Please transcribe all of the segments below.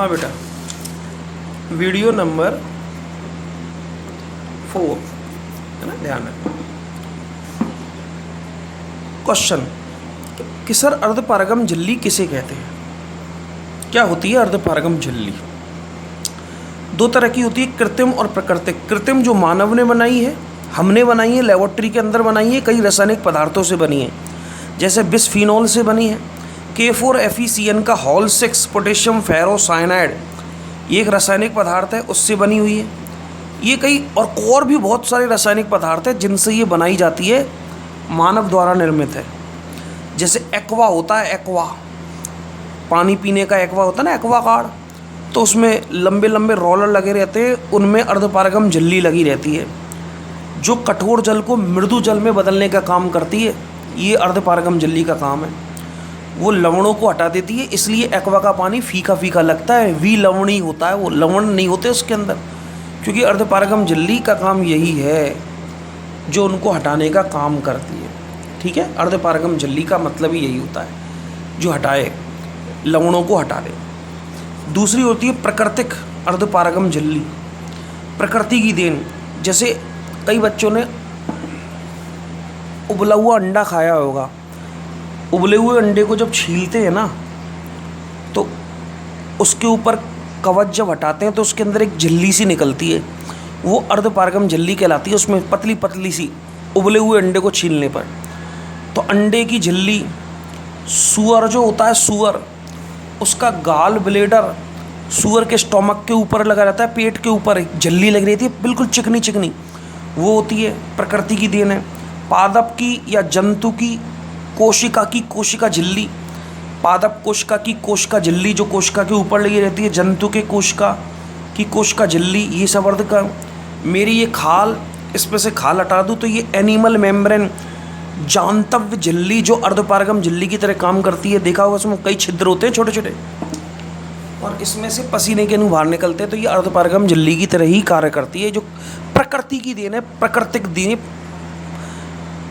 हाँ बेटा, video number 4 है ना, ध्यान रखना। क्वेश्चन कि सर अर्धपारगम झिल्ली किसे कहते हैं? क्या होती है अर्धपारगम झिल्ली? दो तरह की होती है, कृत्रिम और प्राकृतिक। कृत्रिम जो मानव ने बनाई है, हमने बनाई है, लेबोरेटरी के अंदर बनाई है, कई रासायनिक पदार्थों से बनी है, जैसे बिस्फिनॉल से बनी है, K4FeCN का हॉल 6 पोटेशियम फेरोसाइनाइड, ये एक रासायनिक पदार्थ है, उससे बनी हुई है। ये कई और भी बहुत सारे रासायनिक पदार्थ हैं जिनसे ये बनाई जाती है, मानव द्वारा निर्मित है। जैसे एक्वा होता है, एक्वा पानी पीने का एक्वा होता है ना, एक्वा गार्ड, तो उसमें लंबे लंबे रोलर लगे रहते हैं, उनमें अर्धपारगम झिल्ली लगी रहती है जो कठोर जल को मृदु जल में बदलने का काम करती है। ये अर्धपारगम झिल्ली का काम है, वो लवणों को हटा देती है, इसलिए एक्वा का पानी फीका फीका लगता है, विलवणी होता है, वो लवण नहीं होते उसके अंदर, क्योंकि अर्धपारगम झिल्ली का काम यही है जो उनको हटाने का काम करती है। ठीक है, अर्धपारगम झिल्ली का मतलब ही यही होता है जो हटाए, लवणों को हटा दे। दूसरी होती है प्राकृतिक अर्धपारगम झिल्ली, प्रकृति की देन। जैसे कई बच्चों ने उबला हुआ अंडा खाया होगा, उबले हुए अंडे को जब छीलते हैं ना, तो उसके ऊपर कवच जब हटाते हैं तो उसके अंदर एक झिल्ली सी निकलती है, वो अर्धपारगम झिल्ली कहलाती है। उसमें पतली पतली सी, उबले हुए अंडे को छीलने पर, तो अंडे की झिल्ली, सूअर जो होता है, सूअर, उसका गाल ब्लेडर सूअर के स्टोमक के ऊपर लगा रहता है, पेट के ऊपर एक झिल्ली लगी रहती है, बिल्कुल चिकनी चिकनी, वो होती है, प्रकृति की देन है। पादप की या जंतु की कोशिका झिल्ली, पादप कोशिका की कोशिका झिल्ली जो कोशिका के ऊपर लगी रहती है, जंतु के कोशिका झिल्ली, ये सब अर्ध का। मेरी ये खाल, इसमें से खाल हटा दूँ तो ये एनिमल मेम्ब्रेन जांतव्य झिल्ली जो अर्धपारगम झिल्ली की तरह काम करती है। देखा होगा उसमें कई छिद्र होते हैं छोटे छोटे, और इसमें से पसीने के अणु बाहर निकलते हैं, तो ये अर्धपारगम झिल्ली की तरह ही कार्य करती है, जो प्रकृति की देन है, प्राकृतिक देन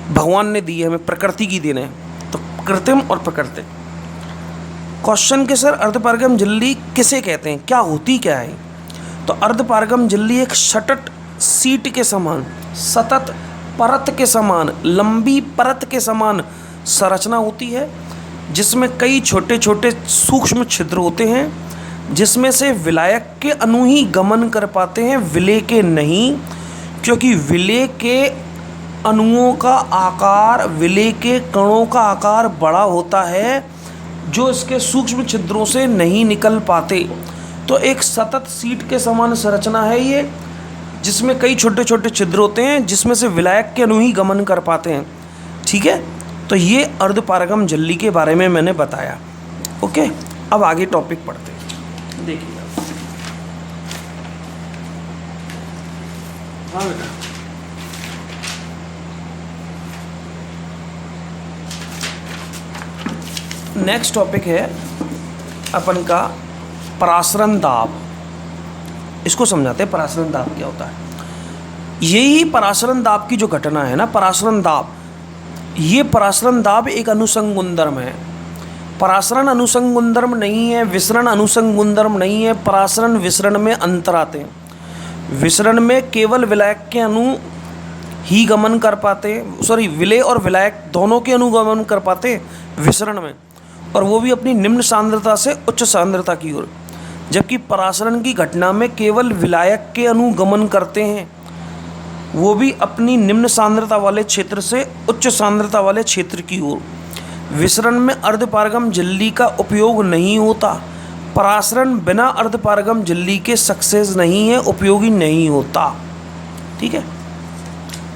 भगवान ने दी है हमें, प्रकृति की देन है। तो कृत्रिम और प्राकृतिक। क्वेश्चन के सर अर्धपारगम झिल्ली किसे कहते हैं, क्या होती क्या है? तो अर्धपारगम झिल्ली एक सतत सीट के समान, सतत परत के समान, लंबी परत के समान संरचना होती है, जिसमें कई छोटे छोटे सूक्ष्म छिद्र होते हैं, जिसमें से विलायक के अणु ही गमन कर पाते हैं, विलेय के नहीं, क्योंकि विलेय के अणुओं का आकार, विलेय के कणों का आकार बड़ा होता है, जो इसके सूक्ष्म छिद्रों से नहीं निकल पाते। तो एक सतत सीट के समान संरचना है ये, जिसमें कई छोटे छोटे छिद्र होते हैं, जिसमें से विलायक के अणु ही गमन कर पाते हैं। ठीक है, तो ये अर्धपारगम झिल्ली के बारे में मैंने बताया। ओके, अब आगे टॉपिक पढ़ते हैं, देखिए। हाँ बेटा, नेक्स्ट टॉपिक है अपन का परासरण दाब। इसको समझाते हैं परासरण दाब क्या होता है। यही परासरण दाब की जो घटना है ना, परासरण दाब, ये परासरण दाब एक अनुसंग गुणधर्म है। परासरण अनुसंग गुणधर्म नहीं है, विसरण अनुसंग गुणधर्म नहीं है। परासरण विसरण में अंतर आते हैं। विसरण में केवल विलायक के अणु ही गमन कर पाते हैं, सॉरी, विलेय और विलायक दोनों के अणु गमन कर पाते हैं विसरण में, और वो भी अपनी निम्न सांद्रता से उच्च सांद्रता की ओर। जबकि परासरण की घटना में केवल विलायक के अणु गमन करते हैं, वो भी अपनी निम्न सांद्रता वाले क्षेत्र से उच्च सांद्रता वाले क्षेत्र की ओर। विसरण में अर्धपारगम झिल्ली का उपयोग नहीं होता। परासरण बिना अर्धपारगम झिल्ली के सक्सेस नहीं है, उपयोगी नहीं होता। ठीक है,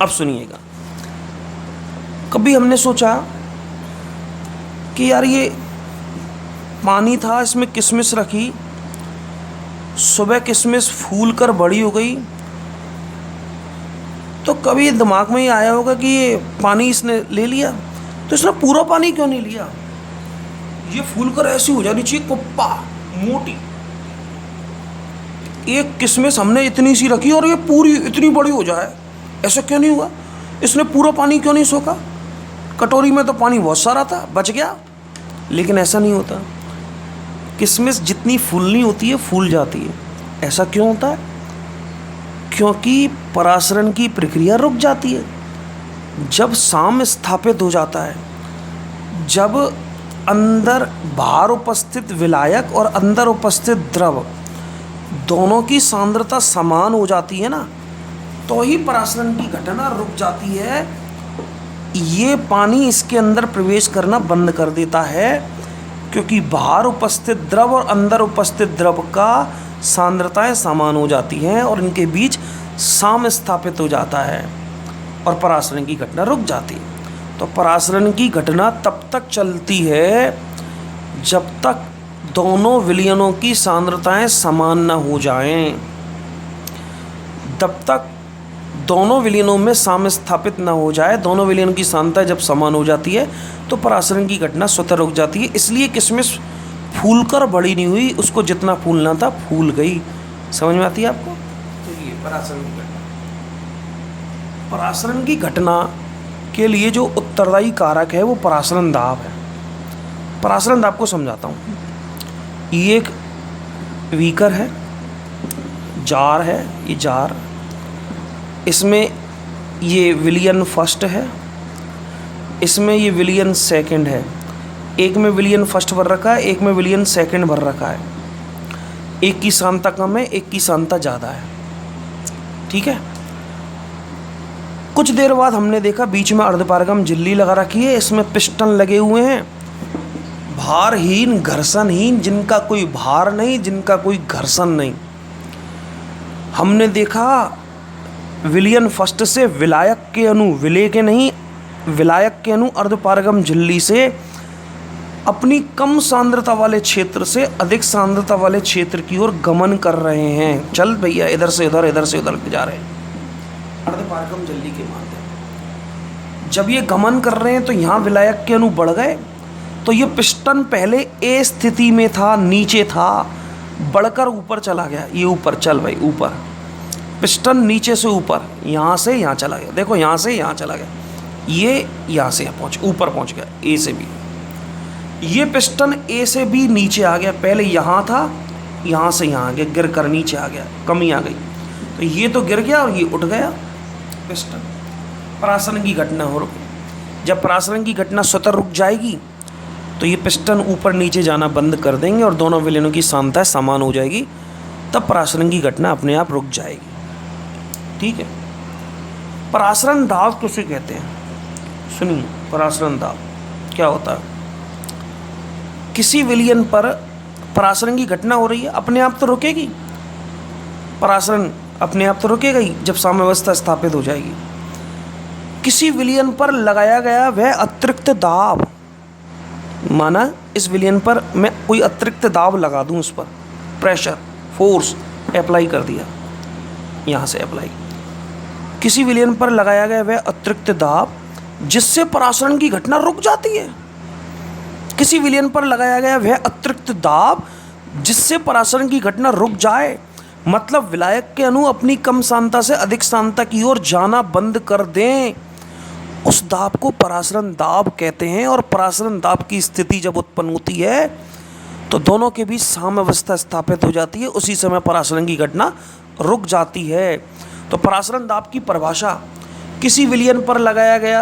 अब सुनिएगा। कभी हमने सोचा कि यार ये पानी था, इसमें किशमिश रखी, सुबह किशमिश फूल कर बड़ी हो गई, तो कभी दिमाग में ये आया होगा कि ये पानी इसने ले लिया, तो इसने पूरा पानी क्यों नहीं लिया? ये फूल कर ऐसी हो जानी चाहिए कुप्पा मोटी। एक किशमिश हमने इतनी सी रखी और ये पूरी इतनी बड़ी हो जाए, ऐसा क्यों नहीं हुआ? इसने पूरा पानी क्यों नहीं सोखा? कटोरी में तो पानी बहुत सारा था, बच गया। लेकिन ऐसा नहीं होता। किशमिश जितनी फूलनी होती है फूल जाती है। ऐसा क्यों होता है? क्योंकि परासरण की प्रक्रिया रुक जाती है। जब साम्य स्थापित हो जाता है, जब अंदर बाहर उपस्थित विलायक और अंदर उपस्थित द्रव दोनों की सांद्रता समान हो जाती है ना, तो ही परासरण की घटना रुक जाती है। ये पानी इसके अंदर प्रवेश करना बंद कर देता है, क्योंकि बाहर उपस्थित द्रव और अंदर उपस्थित द्रव का सांद्रताएं समान हो जाती हैं और इनके बीच साम्य स्थापित हो जाता है और परासरण की घटना रुक जाती है। तो परासरण की घटना तब तक चलती है जब तक दोनों विलयनों की सांद्रताएं समान न हो जाएं। तब तक दोनों विलयनों में साम्य स्थापित न हो जाए, दोनों विलयनों की सांद्रता जब समान हो जाती है तो परासरण की घटना स्वतः रुक जाती है। इसलिए किशमिश फूलकर बड़ी नहीं हुई, उसको जितना फूलना था फूल गई। समझ में आती है आपको? तो ये परासरण की घटना, परासरण की घटना के लिए जो उत्तरदायी कारक है वो परासरण दाब है। परासरण दाब को समझाता हूँ। ये एक बीकर है, जार है, ये जार, इसमें ये विलियन फर्स्ट है, इसमें ये विलियन सेकंड है। एक में विलियन फर्स्ट भर रखा है, एक में विलियन सेकंड भर रखा है। एक की सांद्रता कम है, एक की सांद्रता ज़्यादा है। ठीक है। कुछ देर बाद हमने देखा बीच में अर्धपारगम झिल्ली लगा रखी है, इसमें पिस्टन लगे हुए हैं, भारहीन घर्षणहीन, जिनका कोई भार नहीं, जिनका कोई घर्षण नहीं। हमने देखा विलियन फर्स्ट से विलायक के अणु, विलेय के नहीं, विलायक के अणु अर्धपारगम झिल्ली से अपनी कम सांद्रता वाले क्षेत्र से अधिक सांद्रता वाले क्षेत्र की ओर गमन कर रहे हैं। चल भैया, इधर से उधर, इधर से उधर जा रहे हैं अर्धपारगम झिल्ली के माध्यम। जब ये गमन कर रहे हैं तो यहाँ विलायक के अणु बढ़ गए, तो ये पिस्टन पहले ए स्थिति में था, नीचे था, बढ़कर ऊपर चला गया। ये ऊपर, चल भाई ऊपर, पिस्टन नीचे से ऊपर, यहाँ से यहाँ चला गया। देखो यहाँ से यहाँ चला गया, ये यहाँ से पहुँच, ऊपर पहुँच गया ए से बी। ये पिस्टन ए से बी नीचे आ गया, पहले यहाँ था, यहाँ से यहाँ आ गया, गिर कर नीचे आ गया, कमी आ गई। तो ये तो गिर गया और ये उठ गया पिस्टन। परासरण की घटना हो रुकी। जब परासरण की घटना स्वतः रुक जाएगी तो ये पिस्टन ऊपर नीचे जाना बंद कर देंगे और दोनों विलयनों की सांद्रता समान हो जाएगी, तब परासरण की घटना अपने आप रुक जाएगी। ठीक है। परासरण दाब किसे कहते हैं? सुनिए, परासरण दाब क्या होता है? किसी विलयन पर परासरण की घटना हो रही है, अपने आप तो रुकेगी, परासरण अपने आप तो रुकेगा ही जब साम्यावस्था स्थापित हो जाएगी। किसी विलयन पर लगाया गया वह अतिरिक्त दाब, माना इस विलयन पर मैं कोई अतिरिक्त दाब लगा दूं, उस पर प्रेशर, फोर्स अप्लाई कर दिया, यहाँ से अप्लाई, किसी विलयन पर लगाया गया वह अतिरिक्त दाब जिससे परासरण की घटना रुक जाती है। किसी विलयन पर लगाया गया वह अतिरिक्त दाब जिससे परासरण की घटना रुक जाए, मतलब विलायक के अणु अपनी कम सांद्रता से अधिक सांद्रता की ओर जाना बंद कर दें, उस दाब को परासरण दाब कहते हैं। और परासरण दाब की स्थिति जब उत्पन्न होती है तो दोनों के बीच साम्यावस्था स्थापित हो जाती है, उसी समय परासरण की घटना रुक जाती है। तो परासरण दाब की परिभाषा, किसी विलयन पर लगाया गया,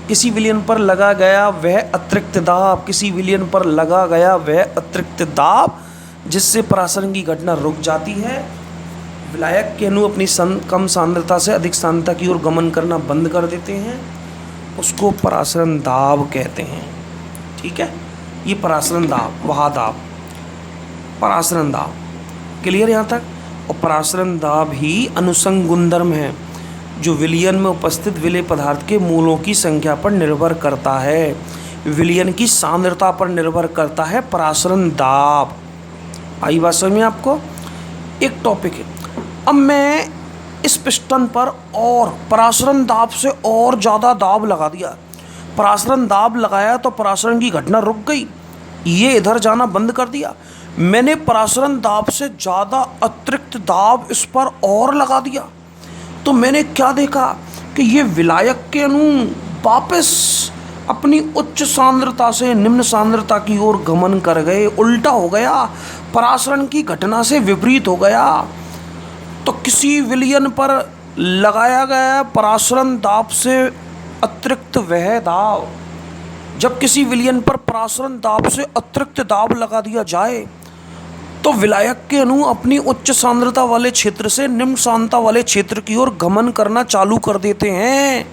किसी विलयन पर लगा गया वह अतिरिक्त दाब, किसी विलयन पर लगा गया वह अतिरिक्त दाब जिससे परासरण की घटना रुक जाती है, विलायक के अणु अपनी कम सांद्रता से अधिक सांद्रता की ओर गमन करना बंद कर देते हैं, उसको परासरण दाब कहते हैं। ठीक है। ये परासरण दाब, वहा दाब, परासरण दाब, क्लियर यहाँ तक? और परासरण दाब ही अनुसंग गुणधर्म है जो विलयन में उपस्थित विलेय पदार्थ के मूलों की संख्या पर निर्भर करता है, विलयन की सांद्रता पर निर्भर करता है परासरण दाब। आई बात समझ में आपको? एक टॉपिक है। अब मैं इस पिस्टन पर और परासरण दाब से और ज़्यादा दाब लगा दिया, परासरण दाब लगाया तो परासरण की घटना रुक गई, ये इधर जाना बंद कर दिया। मैंने परासरण दाब से ज़्यादा अतिरिक्त दाब इस पर और लगा दिया, तो मैंने क्या देखा कि ये विलायक के अणु वापस अपनी उच्च सांद्रता से निम्न सांद्रता की ओर गमन कर गए, उल्टा हो गया, परासरण की घटना से विपरीत हो गया। तो किसी विलयन पर लगाया गया परासरण दाब से अतिरिक्त वह दाब, जब किसी विलयन पर परासरण दाब से अतिरिक्त दाब लगा दिया जाए तो विलायक के अणु अपनी उच्च सांद्रता वाले क्षेत्र से निम्न सांद्रता वाले क्षेत्र की ओर गमन करना चालू कर देते हैं।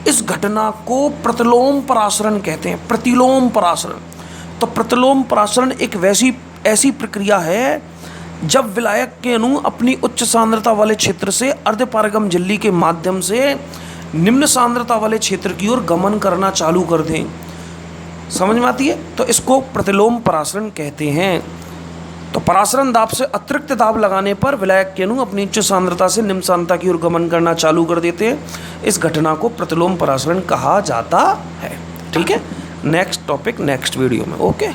इस घटना को प्रतिलोम परासरण कहते हैं। प्रतिलोम परासरण, तो प्रतिलोम परासरण एक ऐसी प्रक्रिया है जब विलायक के अणु अपनी उच्च सांद्रता वाले क्षेत्र से अर्धपारगम झिल्ली के माध्यम से निम्न सांद्रता वाले क्षेत्र की ओर गमन करना चालू कर दें। समझ में आती है? तो इसको प्रतिलोम परासरण कहते हैं। तो परासरण दाब से अतिरिक्त दाब लगाने पर विलायक के अणु अपनी उच्च सांद्रता से निम्न सांद्रता की ओर गमन करना चालू कर देते हैं। इस घटना को प्रतिलोम परासरण कहा जाता है। ठीक है, नेक्स्ट टॉपिक नेक्स्ट वीडियो में। ओके।